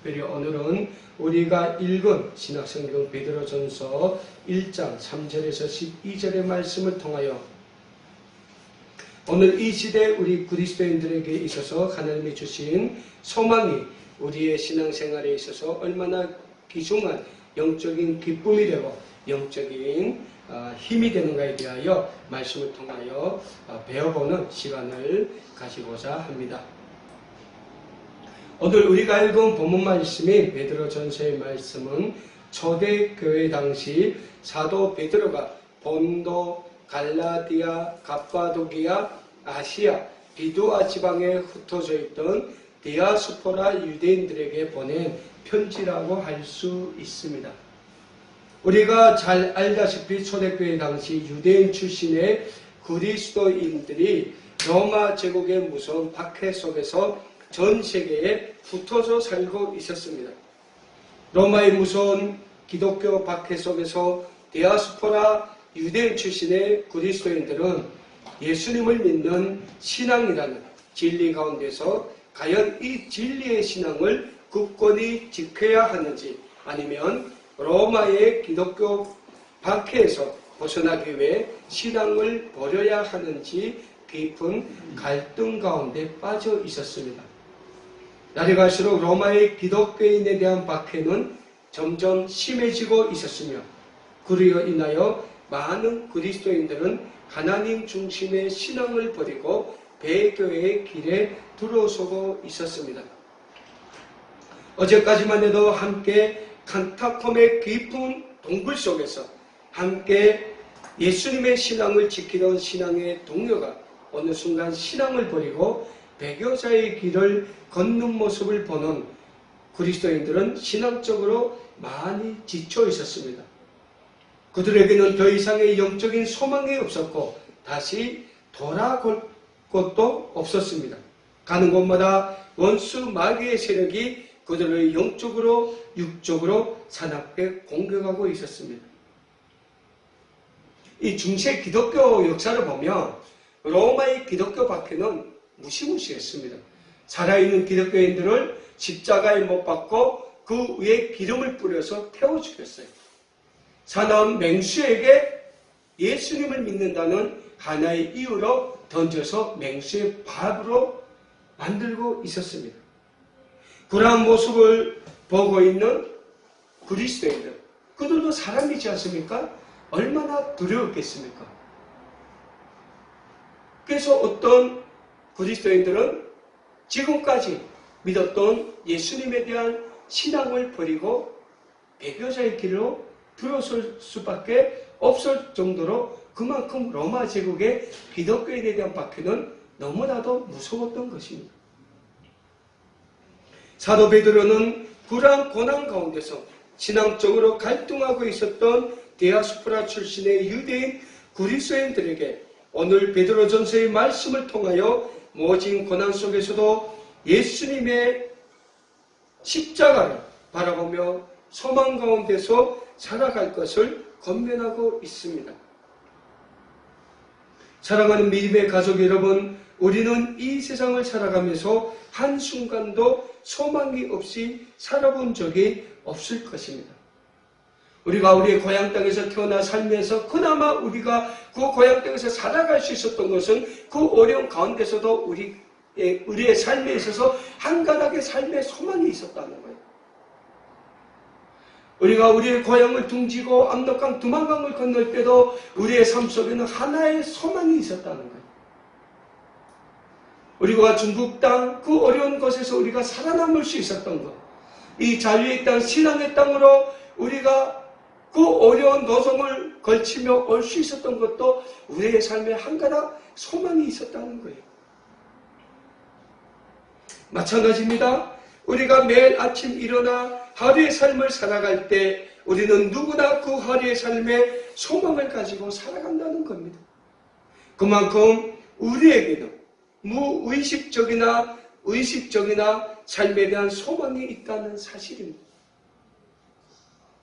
특별히 오늘은 우리가 읽은 신약성경 베드로전서 1장 3절에서 12절의 말씀을 통하여 오늘 이 시대 우리 그리스도인들에게 있어서 하나님이 주신 소망이 우리의 신앙생활에 있어서 얼마나 귀중한 영적인 기쁨이 되고 영적인 힘이 되는가에 대하여 말씀을 통하여 배워보는 시간을 가지고자 합니다. 오늘 우리가 읽은 본문 말씀인 베드로전서의 말씀은 초대교회 당시 사도 베드로가 본도, 갈라디아, 갑바도기아, 아시아, 비두아 지방에 흩어져 있던 디아스포라 유대인들에게 보낸 편지라고 할 수 있습니다. 우리가 잘 알다시피 초대교회 당시 유대인 출신의 그리스도인들이 로마 제국의 무서운 박해 속에서 전 세계에 흩어져 살고 있었습니다. 로마의 무서운 기독교 박해 속에서 디아스포라 유대인 출신의 그리스도인들은 예수님을 믿는 신앙이라는 진리 가운데서 과연 이 진리의 신앙을 굳건히 지켜야 하는지 아니면 로마의 기독교 박해에서 벗어나기 위해 신앙을 버려야 하는지 깊은 갈등 가운데 빠져 있었습니다. 날이 갈수록 로마의 기독교인에 대한 박해는 점점 심해지고 있었으며 그로 인하여 많은 그리스도인들은 하나님 중심의 신앙을 버리고 배교의 길에 들어서고 있었습니다. 어제까지만 해도 함께 칸타콤의 깊은 동굴 속에서 함께 예수님의 신앙을 지키던 신앙의 동료가 어느 순간 신앙을 버리고 배교자의 길을 걷는 모습을 보는 그리스도인들은 신앙적으로 많이 지쳐 있었습니다. 그들에게는 더 이상의 영적인 소망이 없었고 다시 돌아갈 곳도 없었습니다. 가는 곳마다 원수 마귀의 세력이 그들을 영적으로 육적으로 사납게 공격하고 있었습니다. 이 중세 기독교 역사를 보면 로마의 기독교 박해는 무시무시했습니다. 살아있는 기독교인들을 십자가에 못 박고 그 위에 기름을 뿌려서 태워 죽였어요. 사나운 맹수에게 예수님을 믿는다는 하나의 이유로 던져서 맹수의 밥으로 만들고 있었습니다. 그러한 모습을 보고 있는 그리스도인들, 그들도 사람이지 않습니까? 얼마나 두려웠겠습니까? 그래서 어떤 그리스도인들은 지금까지 믿었던 예수님에 대한 신앙을 버리고 배교자의 길로 들어설 수밖에 없을 정도로 그만큼 로마 제국의 기독교인에 대한 박해는 너무나도 무서웠던 것입니다. 사도 베드로는 그러한 고난 가운데서 신앙적으로 갈등하고 있었던 디아스포라 출신의 유대인 그리스도인들에게 오늘 베드로전서의 말씀을 통하여 모진 고난 속에서도 예수님의 십자가를 바라보며 소망 가운데서 살아갈 것을 권면하고 있습니다. 사랑하는 믿음의 가족 여러분, 우리는 이 세상을 살아가면서 한순간도 소망이 없이 살아본 적이 없을 것입니다. 우리가 우리의 고향 땅에서 태어나 살면서 그나마 우리가 그 고향 땅에서 살아갈 수 있었던 것은 그 어려운 가운데서도 우리의 삶에 있어서 한 가닥의 삶의 소망이 있었다는 거예요. 우리가 우리의 고향을 둥지고 압록강 두만강을 건널 때도 우리의 삶 속에는 하나의 소망이 있었다는 거예요. 우리가 중국 땅 그 어려운 곳에서 우리가 살아남을 수 있었던 것, 이 자유의 땅, 신앙의 땅으로 우리가 그 어려운 노정을 걸치며 올 수 있었던 것도 우리의 삶에 한 가닥 소망이 있었다는 거예요. 마찬가지입니다. 우리가 매일 아침 일어나 하루의 삶을 살아갈 때 우리는 누구나 그 하루의 삶에 소망을 가지고 살아간다는 겁니다. 그만큼 우리에게는 무의식적이나 의식적이나 삶에 대한 소망이 있다는 사실입니다.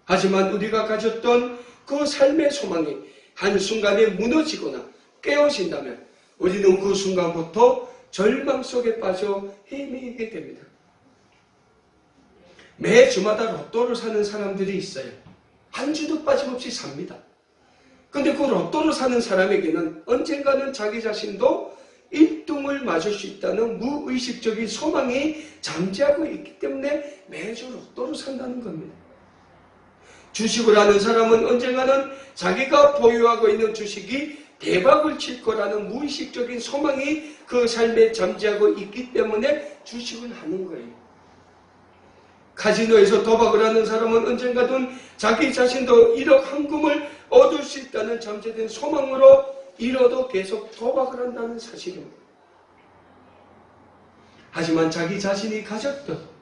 하지만 우리가 가졌던 그 삶의 소망이 한순간에 무너지거나 깨어진다면 우리는 그 순간부터 절망 속에 빠져 헤매게 됩니다. 매주마다 로또를 사는 사람들이 있어요. 한 주도 빠짐없이 삽니다. 근데 그 로또를 사는 사람에게는 언젠가는 자기 자신도 1등을 맞을 수 있다는 무의식적인 소망이 잠재하고 있기 때문에 매주 로또를 산다는 겁니다. 주식을 하는 사람은 언젠가는 자기가 보유하고 있는 주식이 대박을 칠 거라는 무의식적인 소망이 그 삶에 잠재하고 있기 때문에 주식을 하는 거예요. 카지노에서 도박을 하는 사람은 언젠가든 자기 자신도 1억 한금을 얻을 수 있다는 잠재된 소망으로 잃어도 계속 도박을 한다는 사실입니다. 하지만 자기 자신이 가졌던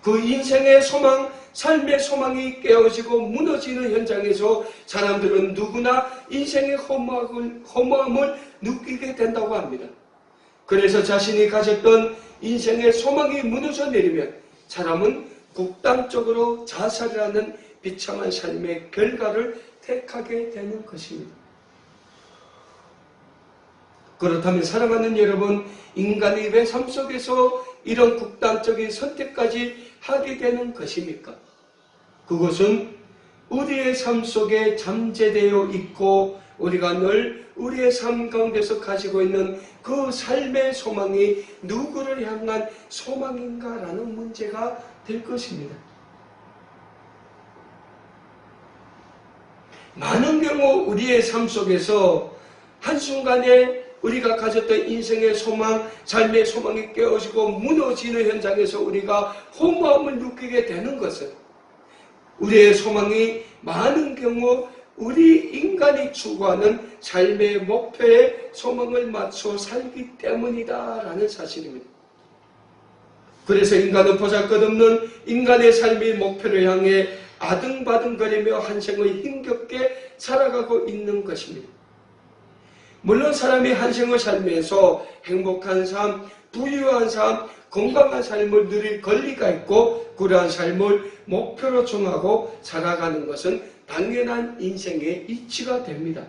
그 인생의 소망, 삶의 소망이 깨어지고 무너지는 현장에서 사람들은 누구나 인생의 허무함을 느끼게 된다고 합니다. 그래서 자신이 가졌던 인생의 소망이 무너져 내리면 사람은 극단적으로 자살이라는 비참한 삶의 결과를 택하게 되는 것입니다. 그렇다면 사랑하는 여러분, 인간이 왜 삶 속에서 이런 극단적인 선택까지 하게 되는 것입니까? 그것은 우리의 삶 속에 잠재되어 있고 우리가 늘 우리의 삶 가운데서 가지고 있는 그 삶의 소망이 누구를 향한 소망인가라는 문제가 될 것입니다. 많은 경우 우리의 삶 속에서 한순간에 우리가 가졌던 인생의 소망, 삶의 소망이 깨어지고 무너지는 현장에서 우리가 허무함을 느끼게 되는 것은 우리의 소망이 많은 경우 우리 인간이 추구하는 삶의 목표에 소망을 맞춰 살기 때문이다라는 사실입니다. 그래서 인간은 보잘것없는 인간의 삶의 목표를 향해 아등바등거리며 한 생을 힘겹게 살아가고 있는 것입니다. 물론 사람이 한 생을 살면서 행복한 삶, 부유한 삶, 건강한 삶을 누릴 권리가 있고 그러한 삶을 목표로 정하고 살아가는 것은 당연한 인생의 이치가 됩니다.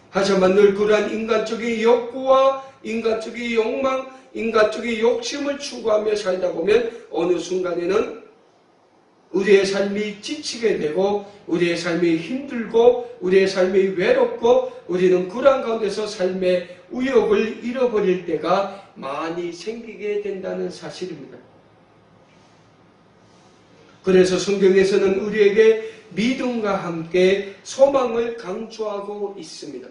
하지만 늘 그러한 인간적인 욕구와 인간적인 욕망, 인간적인 욕심을 추구하며 살다 보면 어느 순간에는 우리의 삶이 지치게 되고 우리의 삶이 힘들고 우리의 삶이 외롭고 우리는 그러한 가운데서 삶의 의욕을 잃어버릴 때가 많이 생기게 된다는 사실입니다. 그래서 성경에서는 우리에게 믿음과 함께 소망을 강조하고 있습니다.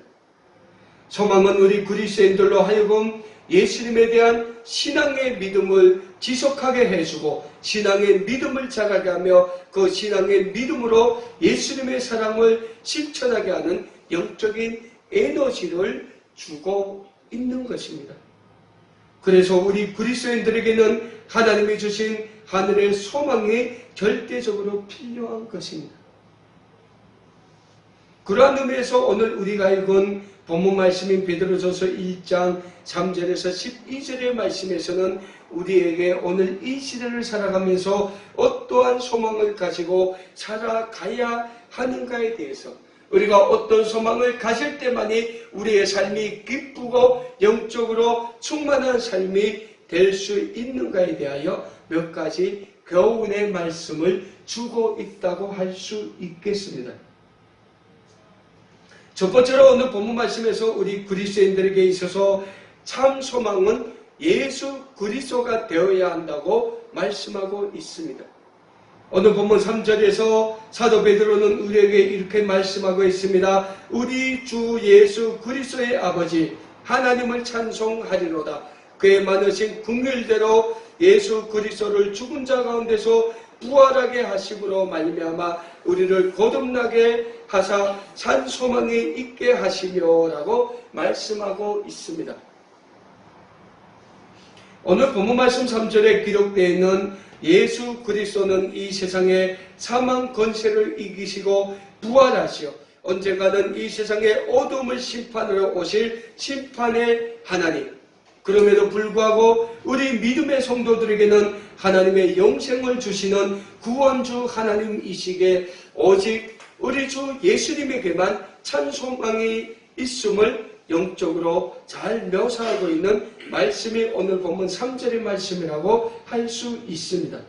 소망은 우리 그리스도인들로 하여금 예수님에 대한 신앙의 믿음을 지속하게 해주고 신앙의 믿음을 자라게 하며 그 신앙의 믿음으로 예수님의 사랑을 실천하게 하는 영적인 에너지를 주고 있는 것입니다. 그래서 우리 그리스도인들에게는 하나님이 주신 하늘의 소망이 절대적으로 필요한 것입니다. 그러한 의미에서 오늘 우리가 읽은 본문 말씀인 베드로전서 1장 3절에서 12절의 말씀에서는 우리에게 오늘 이 시대를 살아가면서 어떠한 소망을 가지고 살아가야 하는가에 대해서 우리가 어떤 소망을 가질 때만이 우리의 삶이 기쁘고 영적으로 충만한 삶이 될 수 있는가에 대하여 몇 가지 교훈의 말씀을 주고 있다고 할 수 있겠습니다. 첫 번째로 오늘 본문 말씀에서 우리 그리스도인들에게 있어서 참 소망은 예수 그리스도가 되어야 한다고 말씀하고 있습니다. 오늘 본문 3절에서 사도 베드로는 우리에게 이렇게 말씀하고 있습니다. 우리 주 예수 그리스도의 아버지 하나님을 찬송하리로다. 그의 많으신 긍휼대로 예수 그리스도를 죽은 자 가운데서 부활하게 하심으로 말미암아 우리를 거듭나게 하사 산 소망이 있게 하시며라고 말씀하고 있습니다. 오늘 본문 말씀 3절에 기록되어 있는 예수 그리스도는 이 세상의 사망 권세를 이기시고 부활하시어 언젠가는 이 세상의 어둠을 심판하러 오실 심판의 하나님. 그럼에도 불구하고 우리 믿음의 성도들에게는 하나님의 영생을 주시는 구원주 하나님이시기에 오직 우리 주 예수님에게만 찬송망이 있음을 영적으로 잘 묘사하고 있는 말씀이 오늘 본문 3절의 말씀이라고 할 수 있습니다.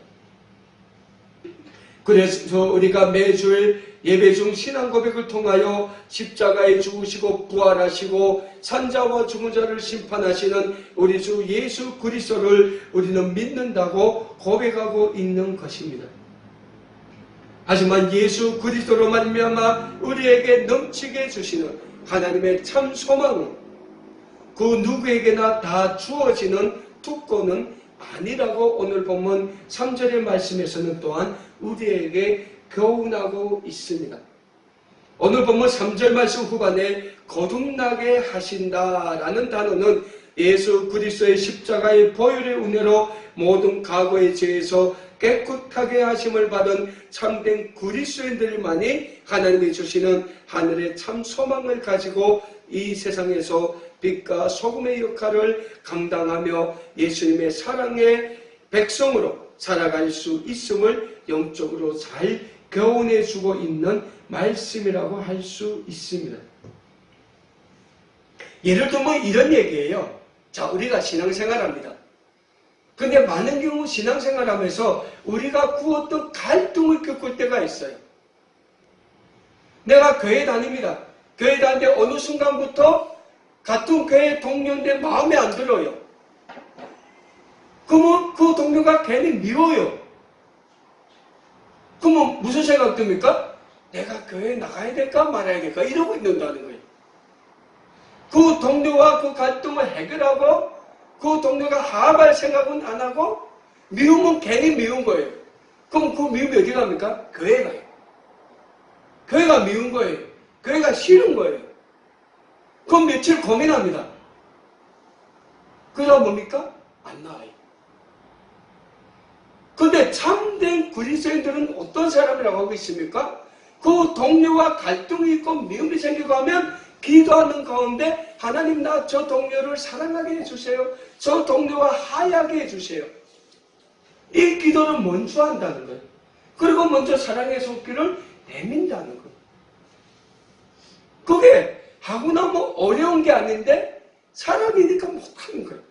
그래서 우리가 매주일 예배 중 신앙 고백을 통하여 십자가에 죽으시고 부활하시고 산자와 죽은 자를 심판하시는 우리 주 예수 그리스도를 우리는 믿는다고 고백하고 있는 것입니다. 하지만 예수 그리스도로 말미암아 우리에게 넘치게 주시는 하나님의 참 소망은 그 누구에게나 다 주어지는 특권은 아니라고 오늘 본문 3절의 말씀에서는 또한 우리에게 교훈하고 있습니다. 오늘 본문 3절 말씀 후반에 거듭나게 하신다라는 단어는 예수 그리스도의 십자가의 보혈의 은혜로 모든 과거의 죄에서 깨끗하게 하심을 받은 참된 그리스도인들만이 하나님이 주시는 하늘의 참 소망을 가지고 이 세상에서 빛과 소금의 역할을 감당하며 예수님의 사랑의 백성으로 살아갈 수 있음을 영적으로 잘 교훈해 주고 있는 말씀이라고 할 수 있습니다. 예를 들면 이런 얘기예요. 자, 우리가 신앙생활합니다. 근데 많은 경우 신앙생활하면서 우리가 그 어떤 갈등을 겪을 때가 있어요. 내가 교회 다닙니다. 교회 다니는데 어느 순간부터 같은 교회 동료인데 마음에 안 들어요. 그러면 그 동료가 괜히 미워요. 그러면 무슨 생각 듭니까? 내가 교회에 나가야 될까 말아야 될까 이러고 있는다는 거예요. 그 동료와 그 갈등을 해결하고 그 동료가 하할 생각은 안 하고 미우면 괜히 미운 거예요. 그럼 그 미움이 어디 갑니까? 교회 가요. 교회가 미운 거예요. 교회가 싫은 거예요. 그럼 며칠 고민합니다. 그러다 뭡니까? 안 나와요. 근데 참된 그리스도인들은 어떤 사람이라고 하고 있습니까? 그 동료와 갈등이 있고 미움이 생기고 하면 기도하는 가운데 하나님 나 저 동료를 사랑하게 해주세요. 저 동료와 화해하게 해주세요. 이 기도를 먼저 한다는 거예요. 그리고 먼저 사랑의 손길을 내민다는 거예요. 그게 하고 나면 어려운 게 아닌데 사람이니까 못하는 거예요.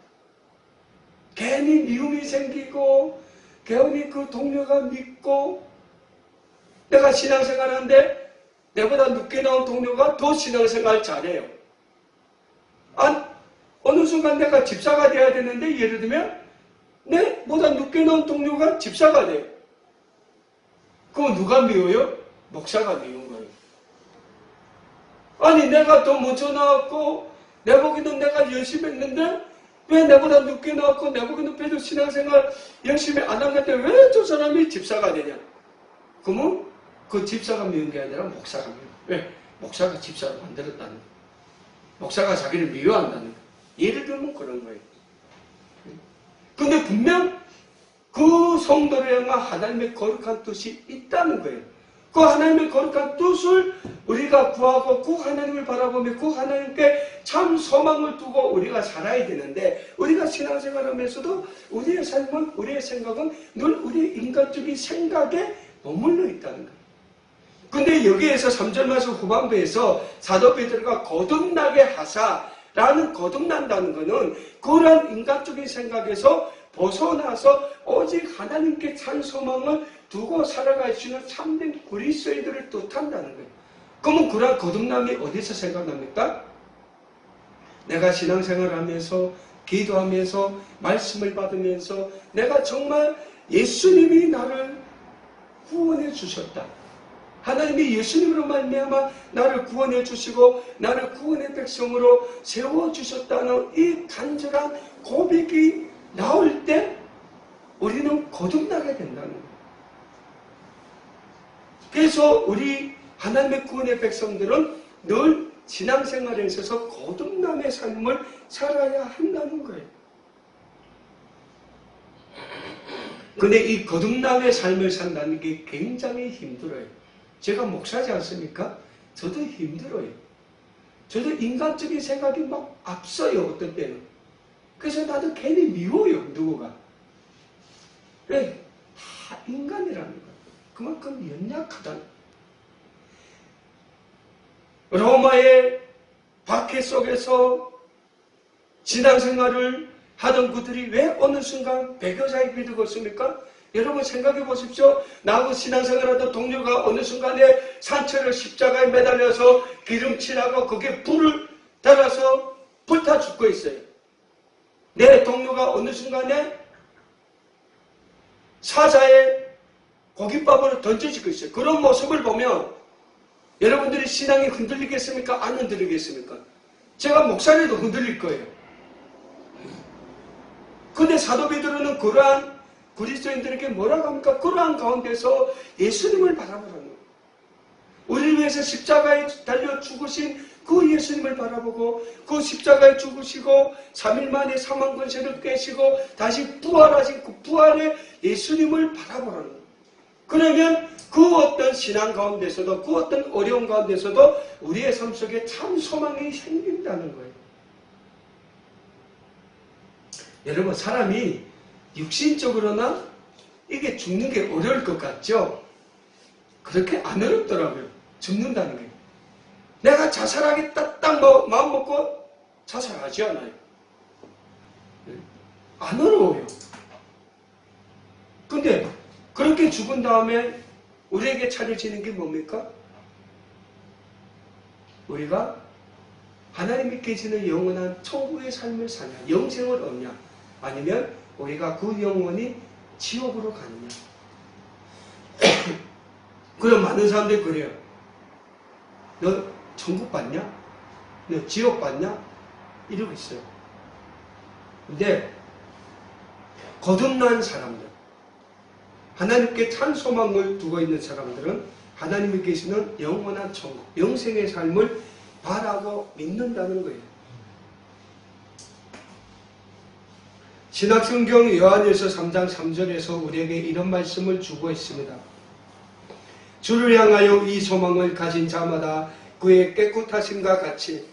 괜히 미움이 생기고 괜히 그 동료가 믿고 내가 신앙생활 하는데 내보다 늦게 나온 동료가 더 신앙생활 잘해요. 어느 순간 내가 집사가 돼야 되는데 예를 들면 내보다 늦게 나온 동료가 집사가 돼요. 그럼 누가 미워요? 목사가 미운 거예요. 아니 내가 더 먼저 나왔고 내 보기는 내가 열심히 했는데 왜 내보다 늦게 나왔고 내 보기는 그래도 신앙생활 열심히 안 한 건데 왜 저 사람이 집사가 되냐? 그러면 그 집사가 미운 게 아니라 목사가 미워. 왜? 목사가 집사로 만들었다는 거예요. 목사가 자기를 미워한다는 거예요. 예를 들면 그런 거예요. 근데 분명 그 성도를 향한 하나님의 거룩한 뜻이 있다는 거예요. 그 하나님의 거룩한 뜻을 우리가 구하고 그 하나님을 바라보며 그 하나님께 참 소망을 두고 우리가 살아야 되는데 우리가 신앙생활하면서도 우리의 삶은 우리의 생각은 늘 우리의 인간적인 생각에 머물러 있다는 거예요. 근데 여기에서 3절 말씀 후반부에서 사도 베드로가 거듭나게 하사라는 거듭난다는 것은 그런 인간적인 생각에서 벗어나서 오직 하나님께 참 소망을 두고 살아갈 수 있는 참된 그리스도인들을 뜻한다는 거예요. 그러면 그런 거듭남이 어디서 생각납니까? 내가 신앙생활하면서 기도하면서 말씀을 받으면서 내가 정말 예수님이 나를 구원해 주셨다. 하나님이 예수님으로 말미암아 나를 구원해 주시고 나를 구원의 백성으로 세워주셨다는 이 간절한 고백이 나올 때 우리는 거듭나게 된다는 거예요. 그래서 우리 하나님의 구원의 백성들은 늘 신앙생활에 있어서 거듭남의 삶을 살아야 한다는 거예요. 근데 이 거듭남의 삶을 산다는 게 굉장히 힘들어요. 제가 목사지 않습니까? 저도 힘들어요. 저도 인간적인 생각이 막 앞서요, 어떤 때는. 그래서 나도 괜히 미워요, 누구가. 왜? 다 인간이라는 거예요. 그만큼 연약하다는 거예요. 로마의 박해 속에서 신앙생활을 하던 그들이 왜 어느 순간 배교자의 길을 걷습니까? 여러분 생각해 보십시오. 나하고 신앙생활하던 동료가 어느 순간에 산채를 십자가에 매달려서 기름칠하고 거기에 불을 달아서 불타 죽고 있어요. 내 동료가 어느 순간에 사자의 고깃밥으로 던져지고 있어요. 그런 모습을 보면 여러분들이 신앙이 흔들리겠습니까? 안 흔들리겠습니까? 제가 목사님도 흔들릴 거예요. 근데 사도 베드로는 그러한 그리스도인들에게 뭐라고 합니까? 그러한 가운데서 예수님을 바라보라는 거예요. 우리를 위해서 십자가에 달려 죽으신 그 예수님을 바라보고 그 십자가에 죽으시고 3일 만에 사망 권세를 깨시고 다시 부활하신 그 부활의 예수님을 바라보라는 거예요. 그러면 그 어떤 신앙 가운데서도 그 어떤 어려움 가운데서도 우리의 삶 속에 참 소망이 생긴다는 거예요. 여러분 사람이 육신적으로나 이게 죽는 게 어려울 것 같죠? 그렇게 안 어렵더라고요. 죽는다는 게. 내가 자살하겠다 딱 마음 먹고 자살하지 않아요. 안 어려워요. 근데 그렇게 죽은 다음에 우리에게 차려지는 게 뭡니까? 우리가 하나님이 계시는 영원한 천국의 삶을 사냐, 영생을 얻냐, 아니면 우리가 그 영혼이 지옥으로 가느냐. 그럼 많은 사람들이 그래요. 너 천국 봤냐? 너 지옥 봤냐? 이러고 있어요. 근데 거듭난 사람들, 하나님께 찬 소망을 두고 있는 사람들은 하나님이 계시는 영원한 천국, 영생의 삶을 바라고 믿는다는 거예요. 신약성경 요한일서 3장 3절에서 우리에게 이런 말씀을 주고 있습니다. 주를 향하여 이 소망을 가진 자마다 그의 깨끗하심과 같이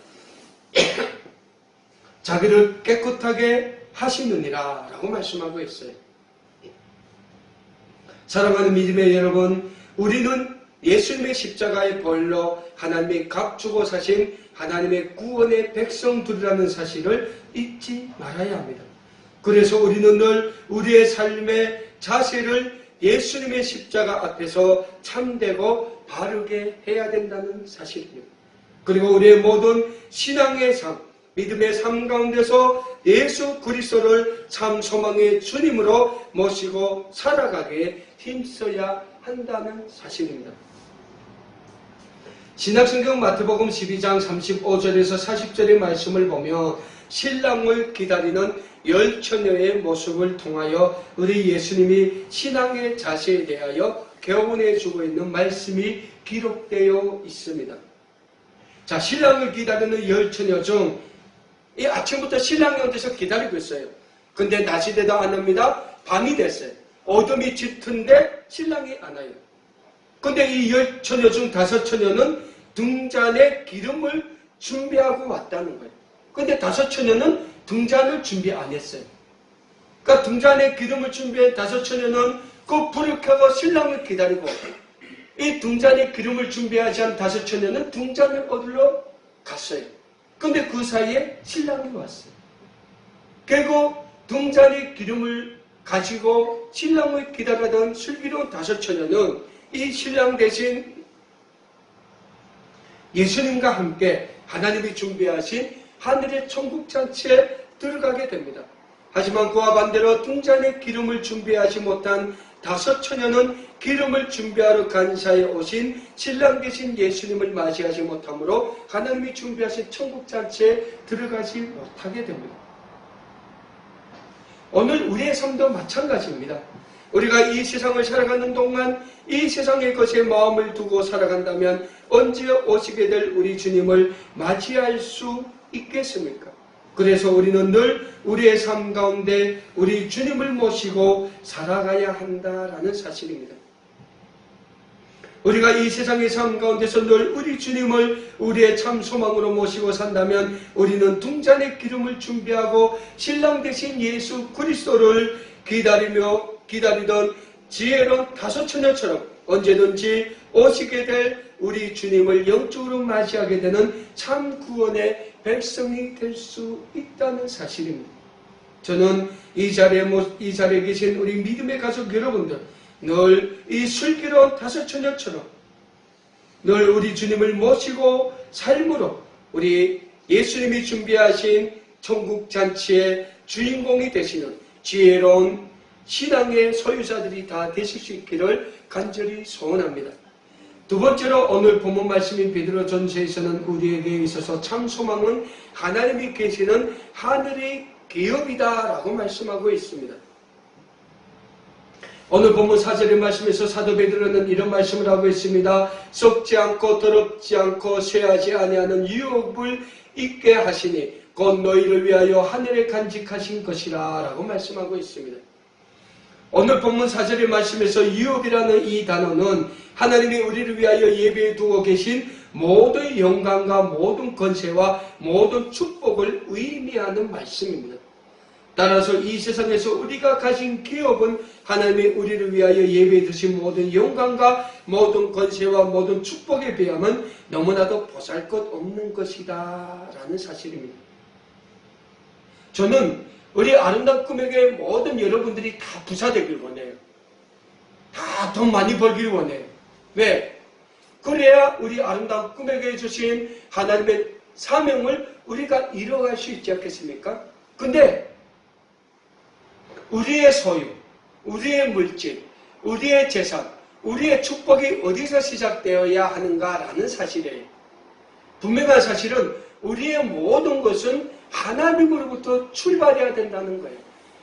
자기를 깨끗하게 하시느니라 라고 말씀하고 있어요. 사랑하는 믿음의 여러분, 우리는 예수님의 십자가의 벌로 하나님의 값주고 사신 하나님의 구원의 백성들이라는 사실을 잊지 말아야 합니다. 그래서 우리는 늘 우리의 삶의 자세를 예수님의 십자가 앞에서 참되고 바르게 해야 된다는 사실입니다. 그리고 우리의 모든 신앙의 삶, 믿음의 삶 가운데서 예수 그리스도를 참 소망의 주님으로 모시고 살아가기에 힘써야 한다는 사실입니다. 신약성경 마태복음 12장 35절에서 40절의 말씀을 보면 신랑을 기다리는 열처녀의 모습을 통하여 우리 예수님이 신앙의 자세에 대하여 교훈해 주고 있는 말씀이 기록되어 있습니다. 자, 신랑을 기다리는 열처녀 중 이 아침부터 신랑이 혼자서 기다리고 있어요. 근데 낮이 돼도 안 옵니다. 밤이 됐어요. 어둠이 짙은데 신랑이 안 와요. 근데 이 열처녀 중 5처녀는 등잔에 기름을 준비하고 왔다는 거예요. 근데 5처녀는 등잔을 준비 안 했어요. 그러니까 등잔에 기름을 준비한 5처녀는 그 불을 켜고 신랑을 기다리고, 이 등잔에 기름을 준비하지 않은 5처녀는 등잔을 얻으러 갔어요. 근데 그 사이에 신랑이 왔어요. 결국 등잔에 기름을 가지고 신랑을 기다리던 슬기로운 5처녀는 이 신랑 대신 예수님과 함께 하나님이 준비하신 하늘의 천국잔치에 들어가게 됩니다. 하지만 그와 반대로 등잔에 기름을 준비하지 못한 5처녀는 기름을 준비하러 간사에 오신 신랑 되신 예수님을 맞이하지 못하므로 하나님이 준비하신 천국잔치에 들어가지 못하게 됩니다. 오늘 우리의 삶도 마찬가지입니다. 우리가 이 세상을 살아가는 동안 이 세상의 것에 마음을 두고 살아간다면 언제 오시게 될 우리 주님을 맞이할 수 있겠습니까? 그래서 우리는 늘 우리의 삶 가운데 우리 주님을 모시고 살아가야 한다라는 사실입니다. 우리가 이 세상의 삶 가운데서 늘 우리 주님을 우리의 참 소망으로 모시고 산다면 우리는 등잔에 기름을 준비하고 신랑 되신 예수 그리스도를 기다리던 지혜로운 5처녀처럼 언제든지 오시게 될 우리 주님을 영적으로 맞이하게 되는 참 구원의 백성이 될 수 있다는 사실입니다. 저는 이 자리에 계신 우리 믿음의 가족 여러분들, 늘 이 슬기로운 다섯 처녀처럼 늘 우리 주님을 모시고 삶으로 우리 예수님이 준비하신 천국 잔치의 주인공이 되시는 지혜로운 신앙의 소유자들이 다 되실 수 있기를 간절히 소원합니다. 두 번째로 오늘 본문 말씀인 베드로전서에서는 우리에게 있어서 참 소망은 하나님이 계시는 하늘의 기업이다라고 말씀하고 있습니다. 오늘 본문 4절의 말씀에서 사도 베드로는 이런 말씀을 하고 있습니다. 썩지 않고 더럽지 않고 쇠하지 아니하는 유업을 있게 하시니 곧 너희를 위하여 하늘에 간직하신 것이라 라고 말씀하고 있습니다. 오늘 본문 4절의 말씀에서 유업이라는 이 단어는 하나님이 우리를 위하여 예배해 두고 계신 모든 영광과 모든 권세와 모든 축복을 의미하는 말씀입니다. 따라서 이 세상에서 우리가 가진 기업은 하나님이 우리를 위하여 예배해 두신 모든 영광과 모든 권세와 모든 축복에 비하면 너무나도 보잘것없는 것이다 라는 사실입니다. 저는 우리 아름다운 꿈에게 모든 여러분들이 다 부자 되길 원해요. 다 돈 많이 벌길 원해요. 왜? 그래야 우리 아름다운 꿈에게 주신 하나님의 사명을 우리가 이뤄갈 수 있지 않겠습니까? 근데 우리의 소유, 우리의 물질, 우리의 재산, 우리의 축복이 어디서 시작되어야 하는가라는 사실이에요. 분명한 사실은 우리의 모든 것은 하나님으로부터 출발해야 된다는 거예요.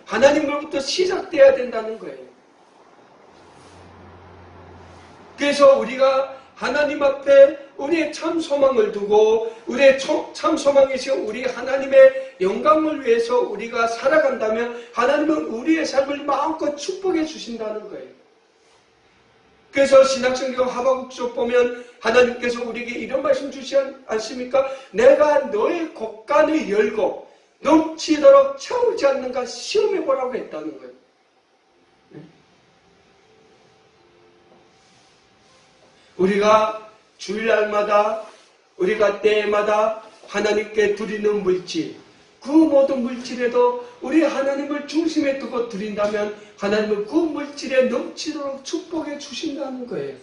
하나님으로부터 시작돼야 된다는 거예요. 그래서 우리가 하나님 앞에 우리의 참 소망을 두고 우리의 참 소망이신 우리 하나님의 영광을 위해서 우리가 살아간다면 하나님은 우리의 삶을 마음껏 축복해 주신다는 거예요. 그래서 신약성경 하박국서 보면 하나님께서 우리에게 이런 말씀 주시지 않습니까? 내가 너의 곳간을 열고 넘치도록 채우지 않는가 시험해 보라고 했다는 거예요. 우리가 주일날마다 우리가 때마다 하나님께 드리는 물질, 그 모든 물질에도 우리 하나님을 중심에 두고 드린다면 하나님은 그 물질에 넘치도록 축복해 주신다는 거예요.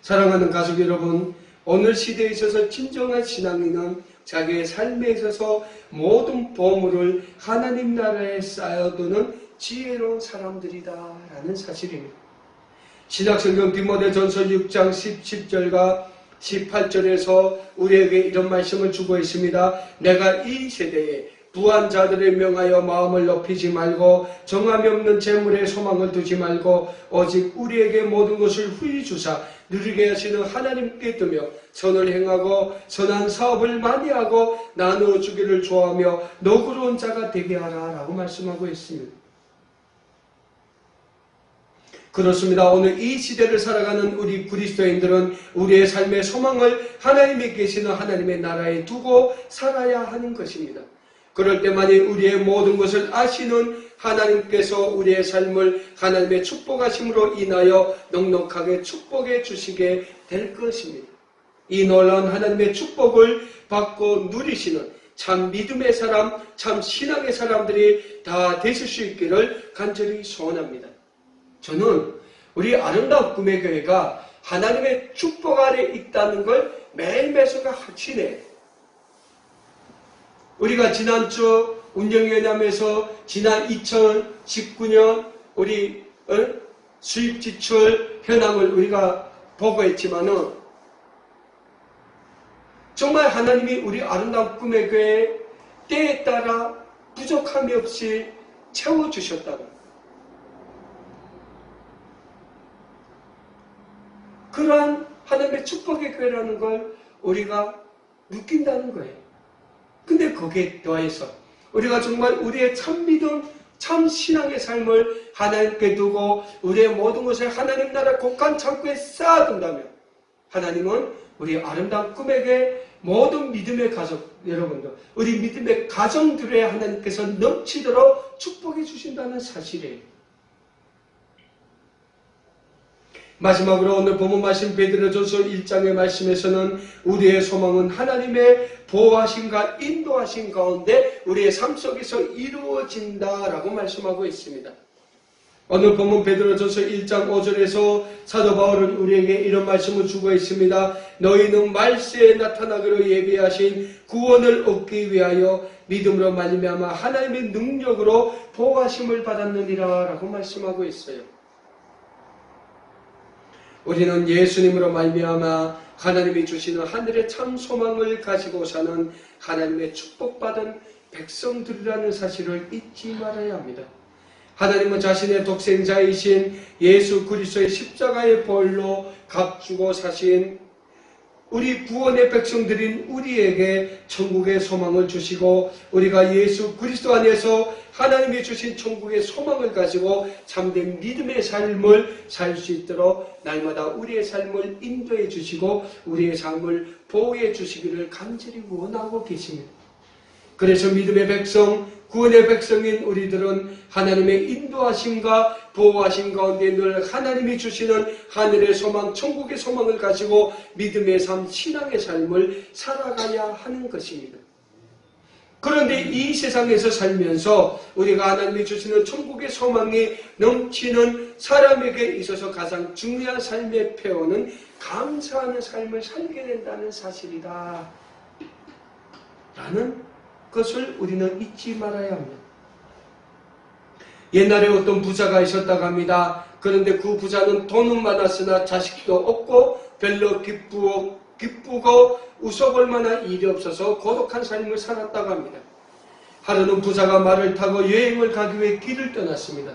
사랑하는 가족 여러분, 오늘 시대에 있어서 진정한 신앙인은 자기의 삶에 있어서 모든 보물을 하나님 나라에 쌓아두는 지혜로운 사람들이다 라는 사실입니다. 신약성경 디모데전서 6장 10절과 18절에서 우리에게 이런 말씀을 주고 있습니다. 내가 이 세대에 부한 자들을 명하여 마음을 높이지 말고 정함이 없는 재물에 소망을 두지 말고 오직 우리에게 모든 것을 후히 주사 누리게 하시는 하나님께 두며 선을 행하고 선한 사업을 많이 하고 나누어 주기를 좋아하며 너그러운 자가 되게 하라 라고 말씀하고 있습니다. 그렇습니다. 오늘 이 시대를 살아가는 우리 그리스도인들은 우리의 삶의 소망을 하나님이 계시는 하나님의 나라에 두고 살아야 하는 것입니다. 그럴 때만이 우리의 모든 것을 아시는 하나님께서 우리의 삶을 하나님의 축복하심으로 인하여 넉넉하게 축복해 주시게 될 것입니다. 이 놀라운 하나님의 축복을 받고 누리시는 참 믿음의 사람, 참 신앙의 사람들이 다 되실 수 있기를 간절히 소원합니다. 저는 우리 아름다운 꿈의 교회가 하나님의 축복 아래 있다는 걸 매일매일가 확신해요. 우리가 지난주 운영위원회에서 지난 2019년 우리 수입 지출 현황을 우리가 보고했지만은 정말 하나님이 우리 아름다운 꿈의 교회 때에 따라 부족함이 없이 채워주셨다고. 그러한 하나님의 축복의 교회라는 걸 우리가 느낀다는 거예요. 근데 거기에 더해서 우리가 정말 우리의 참 믿음, 참 신앙의 삶을 하나님께 두고 우리의 모든 것을 하나님 나라 곳간 창고에 쌓아둔다면 하나님은 우리 아름다운 꿈에게 모든 믿음의 가족 여러분들, 우리 믿음의 가정들의 하나님께서 넘치도록 축복해 주신다는 사실이에요. 마지막으로 오늘 본문 말씀 베드로전서 1장의 말씀에서는 우리의 소망은 하나님의 보호하심과 인도하심 가운데 우리의 삶 속에서 이루어진다라고 말씀하고 있습니다. 오늘 본문 베드로전서 1장 5절에서 사도 바울은 우리에게 이런 말씀을 주고 있습니다. 너희는 말세에 나타나기로 예비하신 구원을 얻기 위하여 믿음으로 말미암아 하나님의 능력으로 보호하심을 받았느니라 라고 말씀하고 있어요. 우리는 예수님으로 말미암아 하나님이 주시는 하늘의 참 소망을 가지고 사는 하나님의 축복받은 백성들이라는 사실을 잊지 말아야 합니다. 하나님은 자신의 독생자이신 예수 그리스도의 십자가의 보혈로 값주고 사신 우리 구원의 백성들인 우리에게 천국의 소망을 주시고 우리가 예수 그리스도 안에서 하나님이 주신 천국의 소망을 가지고 참된 믿음의 삶을 살 수 있도록 날마다 우리의 삶을 인도해 주시고 우리의 삶을 보호해 주시기를 간절히 원하고 계십니다. 그래서 믿음의 백성, 구원의 백성인 우리들은 하나님의 인도하심과 보호하심 가운데 늘 하나님이 주시는 하늘의 소망, 천국의 소망을 가지고 믿음의 삶, 신앙의 삶을 살아가야 하는 것입니다. 그런데 이 세상에서 살면서 우리가 하나님이 주시는 천국의 소망이 넘치는 사람에게 있어서 가장 중요한 삶의 표현은 감사하는 삶을 살게 된다는 사실이다 라는 것을 우리는 잊지 말아야 합니다. 옛날에 어떤 부자가 있었다고 합니다. 그런데 그 부자는 돈은 많았으나 자식도 없고 별로 기쁘고 웃어볼 만한 일이 없어서 고독한 삶을 살았다고 합니다. 하루는 부자가 말을 타고 여행을 가기 위해 길을 떠났습니다.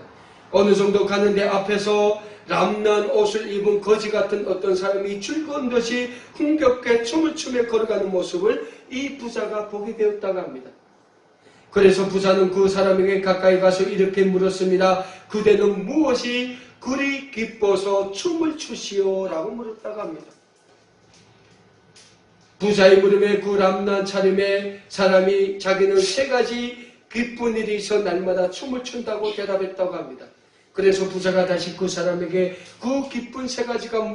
어느 정도 가는데 앞에서 람난 옷을 입은 거지 같은 어떤 사람이 즐거운 듯이 흥겹게 춤을 추며 걸어가는 모습을 이 부자가 보게 되었다고 합니다. 그래서 부자는 그 사람에게 가까이 가서 이렇게 물었습니다. 그대는 무엇이 그리 기뻐서 춤을 추시오? 라고 물었다고 합니다. 부자의 물음에 그 람난 차림에 사람이 자기는 3가지 기쁜 일이 있어 날마다 춤을 춘다고 대답했다고 합니다. 그래서 부자가 다시 그 사람에게 그 기쁜 3가지가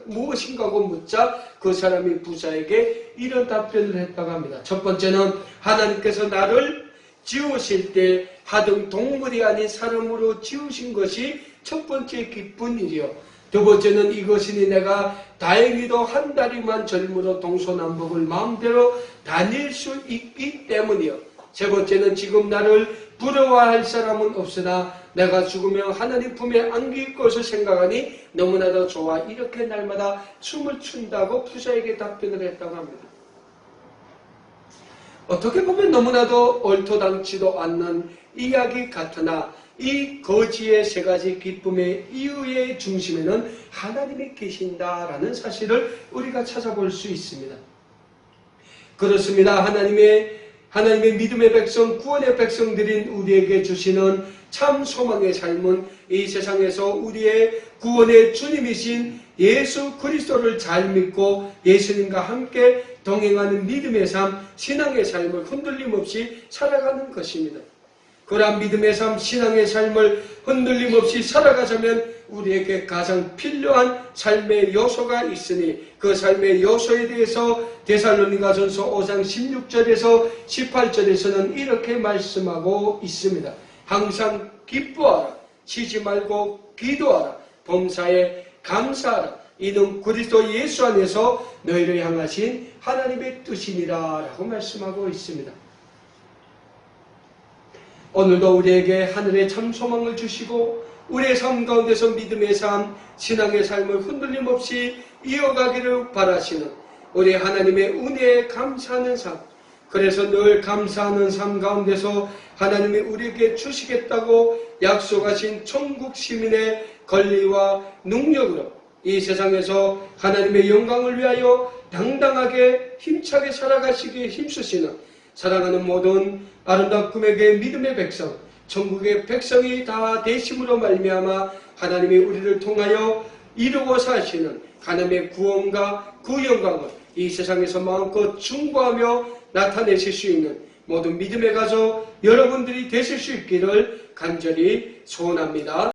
무엇인가고 묻자 그 사람이 부자에게 이런 답변을 했다고 합니다. 첫 번째는 하나님께서 나를 지으실 때 하등 동물이 아닌 사람으로 지으신 것이 첫 번째 기쁜 일이요. 두 번째는 이것이니 내가 다행히도 한 다리만 젊으로 동서남북을 마음대로 다닐 수 있기 때문이요. 세 번째는 지금 나를 부러워할 사람은 없으나 내가 죽으면 하나님 품에 안길 것을 생각하니 너무나도 좋아. 이렇게 날마다 춤을 춘다고 부자에게 답변을 했다고 합니다. 어떻게 보면 너무나도 옳도당치도 않는 이야기 같으나 이 거지의 3가지 기쁨의 이유의 중심에는 하나님이 계신다라는 사실을 우리가 찾아볼 수 있습니다. 그렇습니다. 하나님의 믿음의 백성, 구원의 백성들인 우리에게 주시는 참 소망의 삶은 이 세상에서 우리의 구원의 주님이신 예수 그리스도를 잘 믿고 예수님과 함께 동행하는 믿음의 삶, 신앙의 삶을 흔들림 없이 살아가는 것입니다. 그러한 믿음의 삶, 신앙의 삶을 흔들림 없이 살아가자면 우리에게 가장 필요한 삶의 요소가 있으니 그 삶의 요소에 대해서 데살로니가전서 5장 16절에서 18절에서는 이렇게 말씀하고 있습니다. 항상 기뻐하라, 쉬지 말고 기도하라, 범사에 감사하라. 이는 그리스도 예수 안에서 너희를 향하신 하나님의 뜻이니라 라고 말씀하고 있습니다. 오늘도 우리에게 하늘의 참 소망을 주시고 우리의 삶 가운데서 믿음의 삶, 신앙의 삶을 흔들림 없이 이어가기를 바라시는 우리 하나님의 은혜에 감사하는 삶, 그래서 늘 감사하는 삶 가운데서 하나님이 우리에게 주시겠다고 약속하신 천국 시민의 권리와 능력으로 이 세상에서 하나님의 영광을 위하여 당당하게 힘차게 살아가시기에 힘쓰시는 사랑하는 모든 아름다운 꿈에게 믿음의 백성, 천국의 백성이 다 되심으로 말미암아 하나님이 우리를 통하여 이루고 사시는 하나님의 구원과 그 영광을 이 세상에서 마음껏 충고하며 나타내실 수 있는 모든 믿음의 가족 여러분들이 되실 수 있기를 간절히 소원합니다.